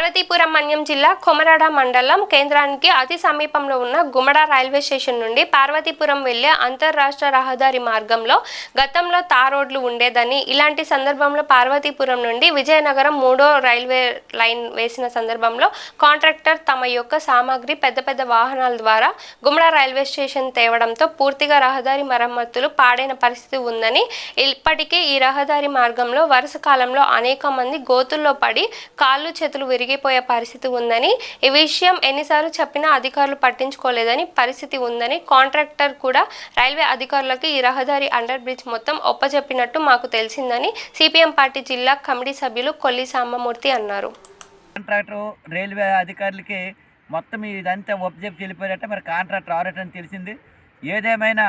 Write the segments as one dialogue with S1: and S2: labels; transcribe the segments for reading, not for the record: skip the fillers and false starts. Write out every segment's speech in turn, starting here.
S1: పార్వతీపురం మన్యం జిల్లా కొమరాడ మండలం కేంద్రానికి అతి సమీపంలో ఉన్న గుమడ రైల్వే స్టేషన్ నుండి పార్వతీపురం వెళ్లే అంతర్రాష్ట్ర రహదారి మార్గంలో గతంలో తార్ రోడ్లు ఉండేదని, ఇలాంటి సందర్భంలో పార్వతీపురం నుండి విజయనగరం 3వ రైల్వే లైన్ వేసిన సందర్భంలో కాంట్రాక్టర్ తమ యొక్క సామాగ్రి పెద్ద పెద్ద వాహనాల ద్వారా గుమడ రైల్వే స్టేషన్ తేవడంతో పూర్తిగా రహదారి మరమ్మతులు పాడైన పరిస్థితి ఉందని, ఇప్పటికే ఈ రహదారి మార్గంలో వరుస కాలంలో అనేక మంది గోతుల్లో పడి కాళ్ళు చేతులు విరిగిపోయే పరిస్థితి ఉందని, ఈ విషయం ఎన్నిసార్లు చెప్పినా అధికారులు పట్టించుకోలేదని పరిస్థితి ఉందని, కాంట్రాక్టర్ కూడా రైల్వే అధికారులకు ఈ రహదారి అండర్ బ్రిడ్జ్ మొత్తం ఒప్పజెప్పినట్టు మాకు తెలిసిందని సిపిఎం పార్టీ జిల్లా కమిటీ సభ్యులు కొల్లి సాంబమూర్తి అన్నారు.
S2: కాంట్రాక్టర్ రైల్వే అధికారులకి మొత్తం ఇదంతా ఒప్పజెప్పి వెళ్ళిపోయారట. మరి కాంట్రాక్టర్ ఆరటని తెలిసింది. ఏదేమైనా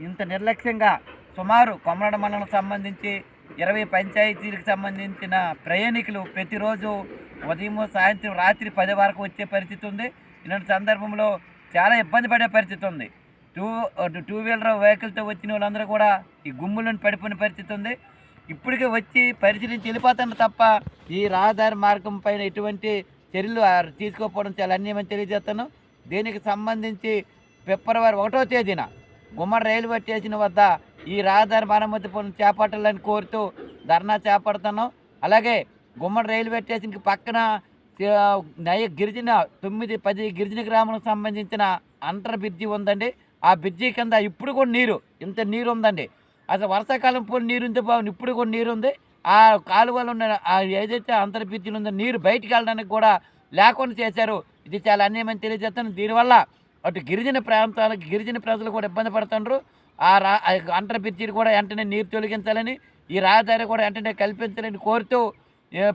S2: ఇంత నిర్లక్ష్యంగా సుమారు కొమరాడ మండలం సంబంధించి 20 పంచాయతీలకు సంబంధించిన ప్రయాణికులు ప్రతిరోజు ఉదయం సాయంత్రం రాత్రి 10 వరకు వచ్చే పరిస్థితి ఉంది. ఇలాంటి సందర్భంలో చాలా ఇబ్బంది పడే పరిస్థితి ఉంది. టూ వీలర్ వెహికల్తో వచ్చిన వాళ్ళందరూ కూడా ఈ గుమ్ములను పడిపోయిన పరిస్థితి ఉంది. ఇప్పటికే వచ్చి పరిశీలించి వెళ్ళిపోతాను తప్ప ఈ రహదారి మార్గం పైన ఎటువంటి చర్యలు తీసుకోకపోవడం చాలా అన్యాయమని తెలియజేస్తాను. దీనికి సంబంధించి ఫిబ్రవరి 1వ తేదీన గుమ్మడి రైల్వే స్టేషన్ వద్ద ఈ రహదారి మరమ్మతు పనులు చేపట్టాలని కోరుతూ ధర్నా చేపడుతున్నాం. అలాగే గుమ్మడి రైల్వే స్టేషన్కి పక్కన గిరిజన 9-10 గిరిజన గ్రామాలకు సంబంధించిన అంటర్ బ్రిడ్జి ఉందండి. ఆ బ్రిడ్జి కింద ఇప్పుడు కూడా ఇంత నీరు ఉందండి. అసలు వర్షాకాలం పోయి నీరు ఉంది బాగుంది, ఇప్పుడు కూడా నీరు ఉంది. ఆ కాలువలు ఉన్న ఏదైతే అంతర్ బ్రిడ్జిలు ఉందో నీరు బయటికి వెళ్ళడానికి కూడా లేకుండా చేశారు. ఇది చాలా అన్యాయమని తెలియజేస్తాను. దీనివల్ల అటు గిరిజన ప్రాంతాలకు గిరిజన ప్రజలు కూడా ఇబ్బంది పడుతున్నారు. అంటర్ బ్రిడ్జిని కూడా వెంటనే నీరు తొలగించాలని, ఈ రహదారి కూడా వెంటనే కల్పించాలని కోరుతూ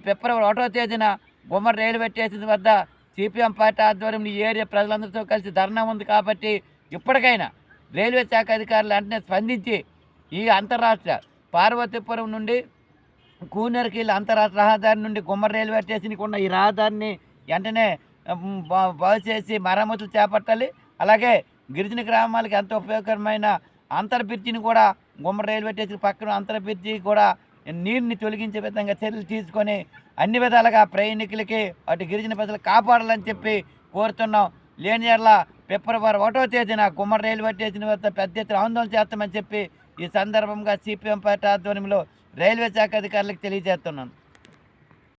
S2: ఫిబ్రవరి 1వ తేదీన గుమ్మడి రైల్వే స్టేషన్ వద్ద సిపిఎం పార్టీ ఆధ్వర్యంలో ఈ ఏరియా ప్రజలందరితో కలిసి ధర్నా ఉంది. కాబట్టి ఇప్పటికైనా రైల్వే శాఖ అధికారులు వెంటనే స్పందించి ఈ అంతర్రాష్ట్ర పార్వతీపురం నుండి కూనేరుకి అంతర్రాష్ట్ర రహదారి నుండి గుమ్మడి రైల్వే స్టేషన్కి ఉన్న ఈ రహదారిని వెంటనే బాగు చేసి మరమ్మతులు చేపట్టాలి. అలాగే గిరిజన గ్రామాలకి ఎంతో ఉపయోగకరమైన అంతర్ బ్రిడ్జిని కూడా గుమ్మడి రైల్వే స్టేషన్ పక్కన అంతర్ బ్రిడ్జి కూడా నీరుని తొలగించే విధంగా చర్యలు తీసుకొని అన్ని విధాలుగా ప్రయాణికులకి అటు గిరిజన ప్రజలు కాపాడాలని చెప్పి కోరుతున్నాం. లేని యెడల ఫిబ్రవరి 1వ తేదీన గుమ్మడి రైల్వే స్టేషన్ వద్ద పెద్ద ఎత్తున ఆందోళన చేస్తామని చెప్పి ఈ సందర్భంగా సిపిఎం పార్టీ ఆధ్వర్యంలో రైల్వే శాఖ అధికారులకు తెలియజేస్తున్నాను.